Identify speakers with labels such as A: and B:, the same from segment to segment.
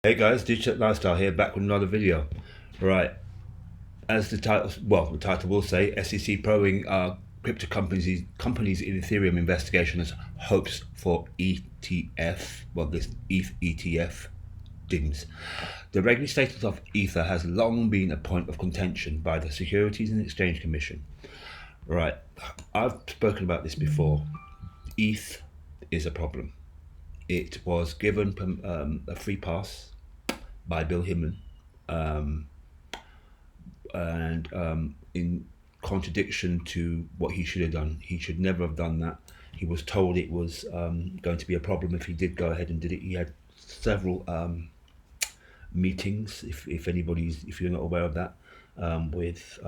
A: Hey guys, Digital Lifestyle here, back with another video. Right, as the title will say, SEC probing crypto companies in Ethereum investigation as hopes for ETF. Well, this ETH ETF dims. The regulatory status of Ether has long been a point of contention by the Securities and Exchange Commission. Right, I've spoken about this before. ETH is a problem. It was given a free pass by Bill Hinman, and in contradiction to what he should have done. He should never have done that. He was told it was going to be a problem if he did go ahead and did it. He had several meetings, if you're not aware of that, with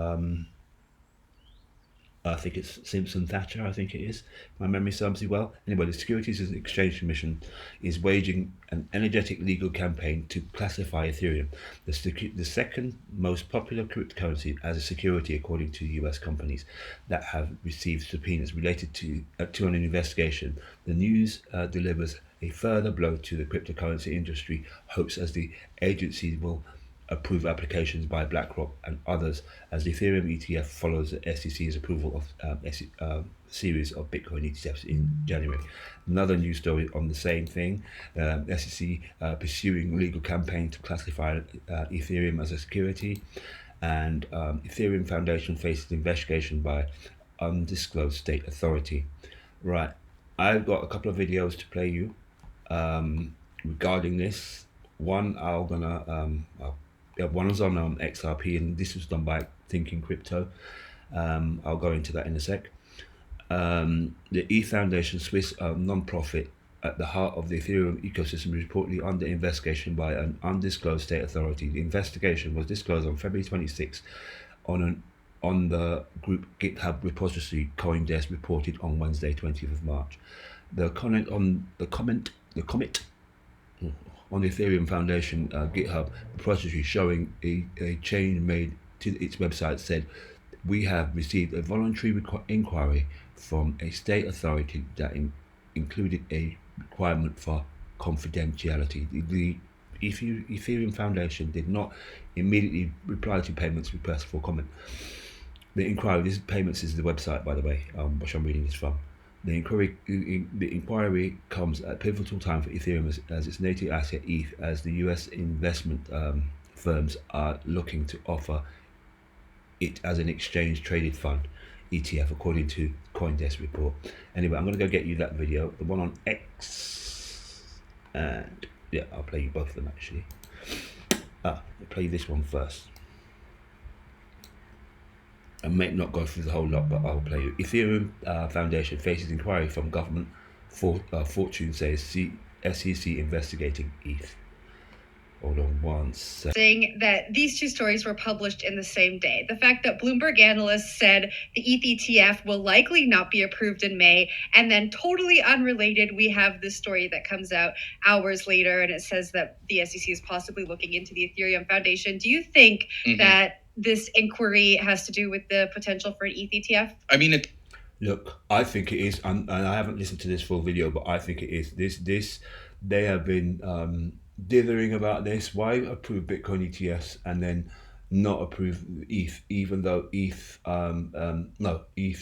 A: I think it's Simpson Thatcher, I think it is. My memory serves me well. Anyway, the Securities and Exchange Commission is waging an energetic legal campaign to classify Ethereum, the second most popular cryptocurrency, as a security, according to US companies that have received subpoenas related to an investigation. The news delivers a further blow to the cryptocurrency industry hopes, as the agency will approve applications by BlackRock and others, as the Ethereum ETF follows the SEC's approval of series of Bitcoin ETFs in January. Another news story on the same thing: SEC pursuing legal campaign to classify Ethereum as a security, and Ethereum Foundation faces investigation by undisclosed state authority. Right, I've got a couple of videos to play you regarding this. One one was on XRP, and this was done by Thinking Crypto. I'll go into that in a sec. The E Foundation, Swiss non-profit at the heart of the Ethereum ecosystem, is reportedly under investigation by an undisclosed state authority. The investigation was disclosed on February 26 on the group GitHub repository. CoinDesk reported on Wednesday, 20th of March. The comment on the Ethereum Foundation GitHub repository, showing a change made to its website, said, "We have received a voluntary inquiry from a state authority that included a requirement for confidentiality." The Ethereum Foundation did not immediately reply to payments requests for comment. The inquiry, this payments is the website, by the way, which I'm reading this from. The inquiry comes at a pivotal time for Ethereum as its native asset ETH, as the US investment firms are looking to offer it as an exchange-traded fund ETF, according to CoinDesk report. Anyway, I'm going to go get you that video, the one on X, and yeah, I'll play you both of them actually. I'll play this one first. I may not go through the whole lot, but I'll play you. Ethereum Foundation faces inquiry from government. Fortune says SEC investigating ETH. Hold on one second.
B: Saying that these two stories were published in the same day. The fact that Bloomberg analysts said the ETH ETF will likely not be approved in May, and then totally unrelated, we have this story that comes out hours later, and it says that the SEC is possibly looking into the Ethereum Foundation. Do you think that this inquiry has to do with the potential for an ETH ETF?
C: I mean,
A: Look, I think it is, and I haven't listened to this full video, but I think it is. They have been dithering about this. Why approve Bitcoin ETFs and then not approve ETH, even though ETH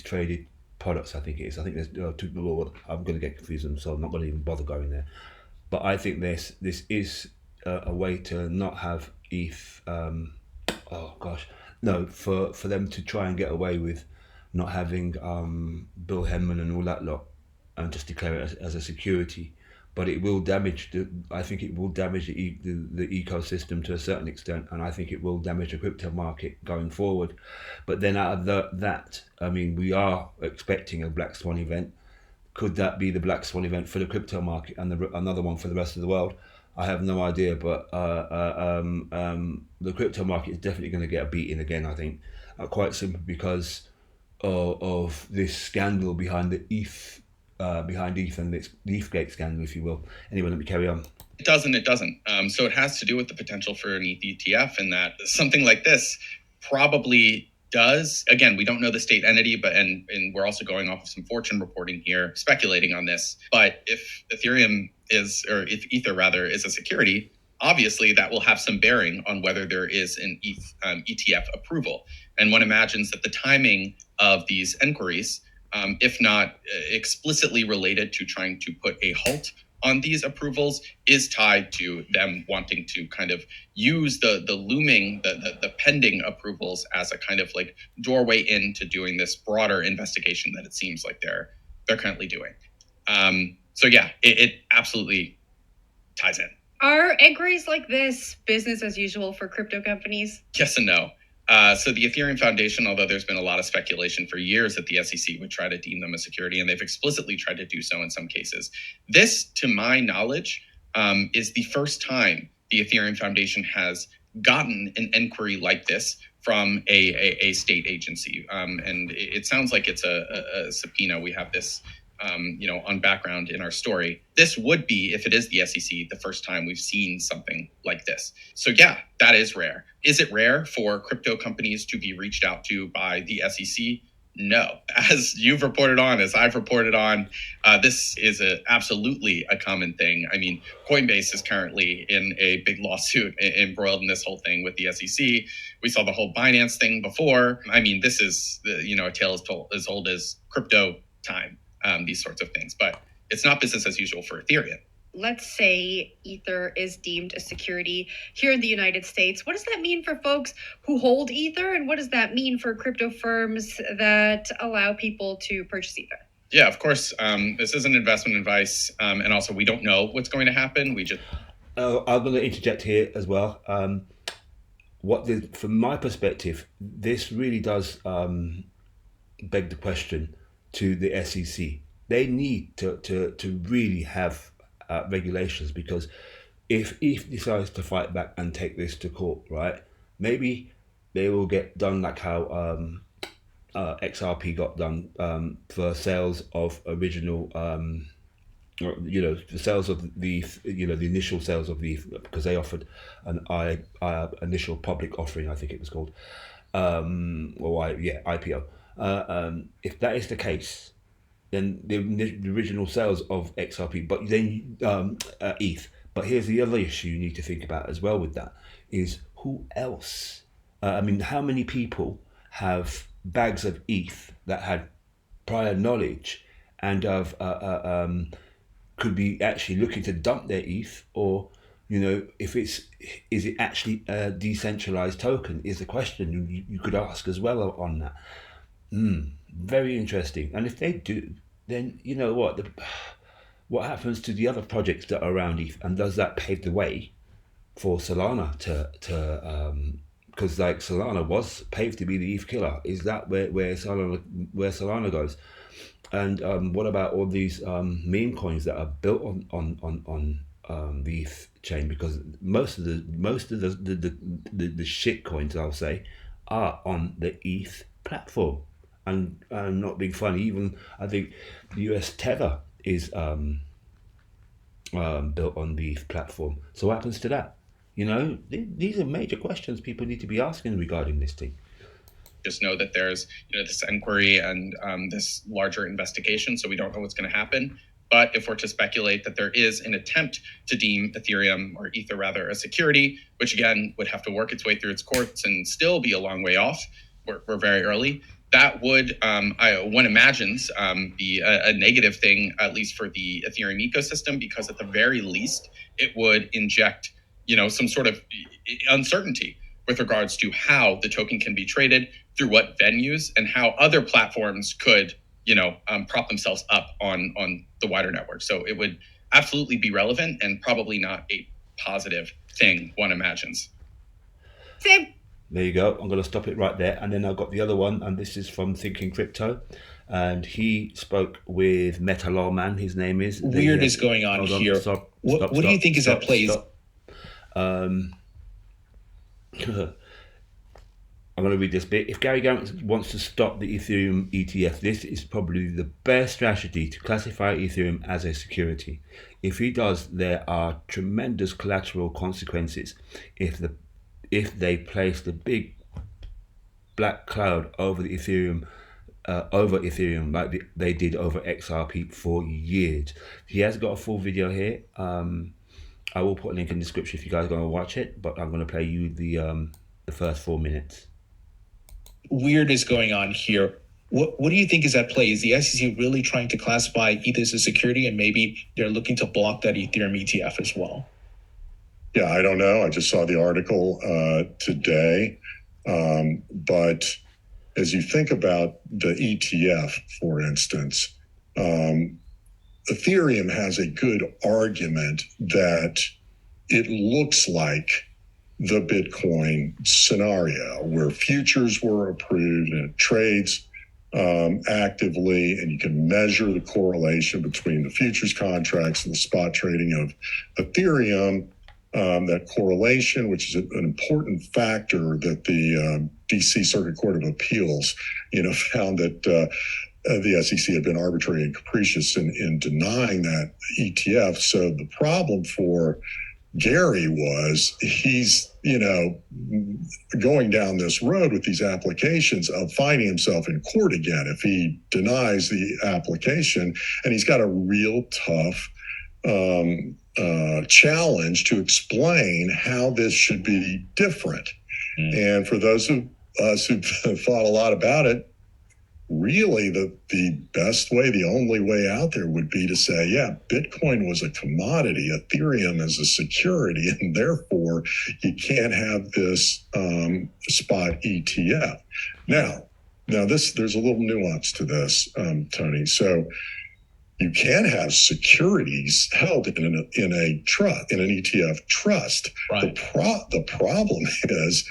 A: traded products, I think it is. I think there's two. I'm going to get confused, so I'm not going to even bother going there. But I think this is a way to not have ETH. For them to try and get away with not having Bill Henman and all that lot, and just declare it as a security. But it will damage I think it will damage the ecosystem to a certain extent, and I think it will damage the crypto market going forward. But then out of that, I mean, we are expecting a black swan event. Could that be the black swan event for the crypto market and another one for the rest of the world? I have no idea, but the crypto market is definitely going to get a beating again, I think, quite simply because of this scandal behind the ETH, and this ETHgate scandal, if you will. Anyway, let me carry on.
C: It doesn't. So it has to do with the potential for an ETH ETF, and that something like this probably does. Again, we don't know the state entity, but and we're also going off of some Fortune reporting here, speculating on this. But if Ethereum if Ether rather is a security, obviously that will have some bearing on whether there is an ETF approval. And one imagines that the timing of these inquiries, if not explicitly related to trying to put a halt on these approvals, is tied to them wanting to kind of use the looming, the pending approvals as a kind of like doorway into doing this broader investigation that it seems like they're currently doing. So yeah, it absolutely ties in.
B: Are inquiries like this business as usual for crypto companies?
C: Yes and no. So the Ethereum Foundation, although there's been a lot of speculation for years that the SEC would try to deem them a security, and they've explicitly tried to do so in some cases. This, to my knowledge, is the first time the Ethereum Foundation has gotten an inquiry like this from a state agency. And it sounds like it's a subpoena. We have this on background in our story. This would be, if it is the SEC, the first time we've seen something like this. So yeah, that is rare. Is it rare for crypto companies to be reached out to by the SEC? No. As you've reported on, as I've reported on, this is absolutely a common thing. I mean, Coinbase is currently in a big lawsuit embroiled in this whole thing with the SEC. We saw the whole Binance thing before. I mean, this is, a tale as old as crypto time. These sorts of things, but it's not business as usual for Ethereum.
B: Let's say Ether is deemed a security here in the United States. What does that mean for folks who hold Ether? And what does that mean for crypto firms that allow people to purchase Ether?
C: Yeah, of course. This isn't investment advice. And also, we don't know what's going to happen.
A: I'm going to interject here as well. From my perspective, this really does beg the question to the SEC. They need to really have regulations, because if ETH decides to fight back and take this to court, right, maybe they will get done like how XRP got done for sales of original, the sales of the initial sales of the ETH, because they offered an initial public offering, I think it was called, IPO. If that is the case, then the original sales of XRP, but then ETH. But here's the other issue you need to think about as well with that is who else? How many people have bags of ETH that had prior knowledge and could be actually looking to dump their ETH, or is it actually a decentralized token is the question you could ask as well on that. Very interesting. And if they do, then what happens to the other projects that are around ETH, and does that pave the way for Solana to because like Solana was paved to be the ETH killer? Is that where Solana goes? And what about all these meme coins that are built on the ETH chain? Because most of the shit coins, I'll say, are on the ETH platform. And not being funny, even I think the US Tether is built on the ETH platform. So what happens to that? These are major questions people need to be asking regarding this thing.
C: Just know that there's this inquiry and this larger investigation, so we don't know what's going to happen. But if we're to speculate that there is an attempt to deem Ethereum, or Ether rather, a security, which again would have to work its way through its courts and still be a long way off, we're very early. That would, one imagines, be a negative thing, at least for the Ethereum ecosystem, because at the very least, it would inject, some sort of uncertainty with regards to how the token can be traded, through what venues, and how other platforms could, prop themselves up on the wider network. So it would absolutely be relevant and probably not a positive thing, one imagines.
B: Same.
A: There you go. I'm going to stop it right there. And then I've got the other one, and this is from Thinking Crypto. And he spoke with Meta Lawman, his name is.
D: Weird is going on here. What do you think is at play?
A: I'm going to read this bit. If Gary Gant wants to stop the Ethereum ETF, this is probably the best strategy to classify Ethereum as a security. If he does, there are tremendous collateral consequences if they place the big black cloud over the Ethereum, like they did over XRP for years. He has got a full video here. I will put a link in the description if you guys are going to watch it, but I'm going to play you the first 4 minutes.
D: Weird is going on here. What do you think is at play? Is the SEC really trying to classify ETH as a security, and maybe they're looking to block that Ethereum ETF as well?
E: Yeah, I don't know. I just saw the article today. But as you think about the ETF, for instance, Ethereum has a good argument that it looks like the Bitcoin scenario where futures were approved and it trades actively, and you can measure the correlation between the futures contracts and the spot trading of Ethereum. That correlation, which is an important factor that the DC Circuit Court of Appeals, found that the SEC had been arbitrary and capricious in denying that ETF. So the problem for Gary was he's, going down this road with these applications of finding himself in court again if he denies the application, and he's got a real tough challenge to explain how this should be different. And for those of us who've thought a lot about it, really the best way, the only way out there would be to say, yeah, Bitcoin was a commodity, Ethereum is a security, and therefore you can't have this spot ETF. Now there's a little nuance to this, Tony. So you can have securities held in an ETF trust.
D: Right.
E: The problem is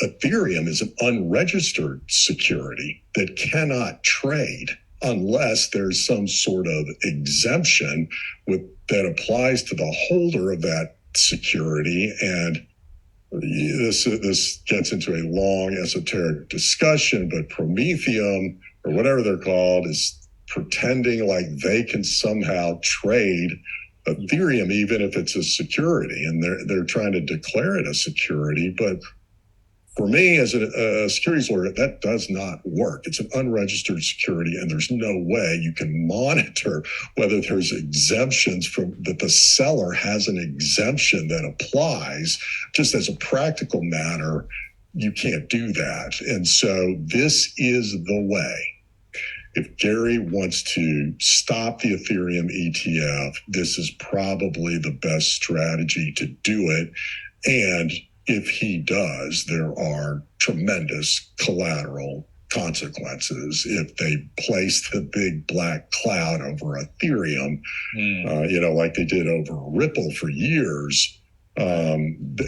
E: Ethereum is an unregistered security that cannot trade unless there's some sort of exemption that applies to the holder of that security. And this gets into a long esoteric discussion, but Prometheum, or whatever they're called, is pretending like they can somehow trade Ethereum even if it's a security, and they're trying to declare it a security. But for me, as a securities lawyer, that does not work. It's an unregistered security, and there's no way you can monitor whether there's exemptions that the seller has an exemption that applies. Just as a practical matter, you can't do that. And so this is the way. If Gary wants to stop the Ethereum ETF, this is probably the best strategy to do it. And if he does, there are tremendous collateral consequences if they place the big black cloud over Ethereum, like they did over Ripple for years.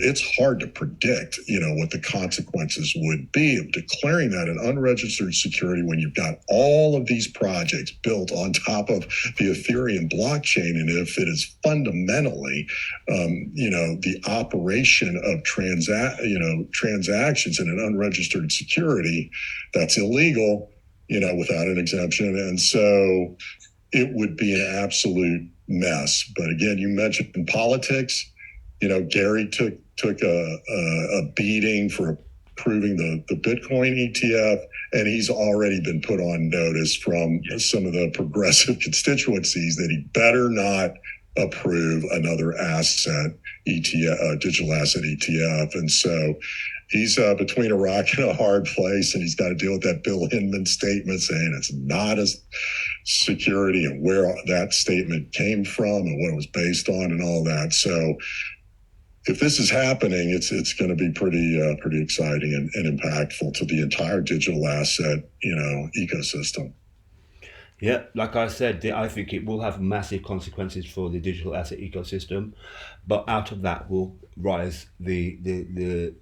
E: It's hard to predict, what the consequences would be of declaring that an unregistered security when you've got all of these projects built on top of the Ethereum blockchain. And if it is fundamentally, the operation of transactions in an unregistered security, that's illegal, without an exemption. And so it would be an absolute mess. But again, you mentioned politics. Gary took a beating for approving the Bitcoin ETF, and he's already been put on notice from some of the progressive constituencies that he better not approve another asset ETF, digital asset ETF. And so he's between a rock and a hard place, and he's got to deal with that Bill Hinman statement saying it's not a security, and where that statement came from and what it was based on and all that. So if this is happening, it's going to be pretty exciting and impactful to the entire digital asset, ecosystem.
A: Yeah, like I said, I think it will have massive consequences for the digital asset ecosystem, but out of that will rise the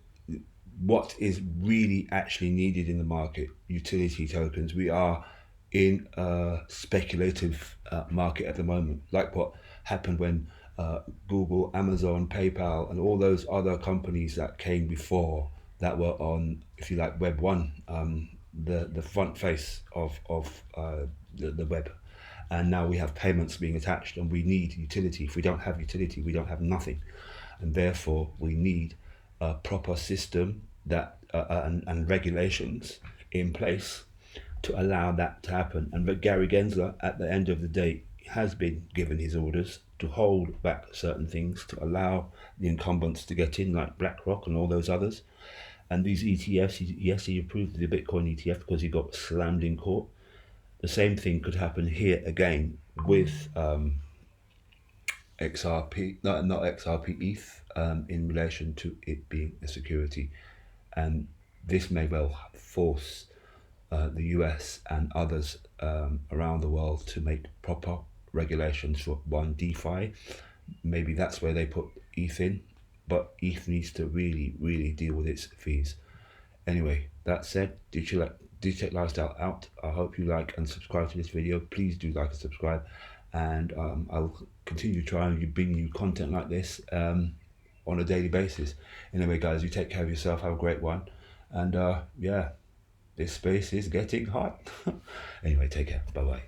A: what is really actually needed in the market: utility tokens. We are in a speculative market at the moment, like what happened when Google, Amazon, PayPal, and all those other companies that came before that were on, if you like, Web 1, the front face of the web. And now we have payments being attached, and we need utility. If we don't have utility, we don't have nothing. And therefore, we need a proper system that and regulations in place to allow that to happen. And Gary Gensler, at the end of the day, has been given his orders to hold back certain things, to allow the incumbents to get in, like BlackRock and all those others. And these ETFs, yes, he approved the Bitcoin ETF because he got slammed in court. The same thing could happen here again with XRP, not XRP ETH, in relation to it being a security. And this may well force the US and others around the world to make proper regulations for one DeFi. Maybe that's where they put ETH in, but ETH needs to really deal with its fees. Anyway, that said, Digitech Lifestyle out. I hope you like and subscribe to this video. Please do like and subscribe, and I'll continue trying to bring you content like this on a daily basis. Anyway, guys, you take care of yourself. Have a great one, and yeah, this space is getting hot. Anyway, take care. Bye bye.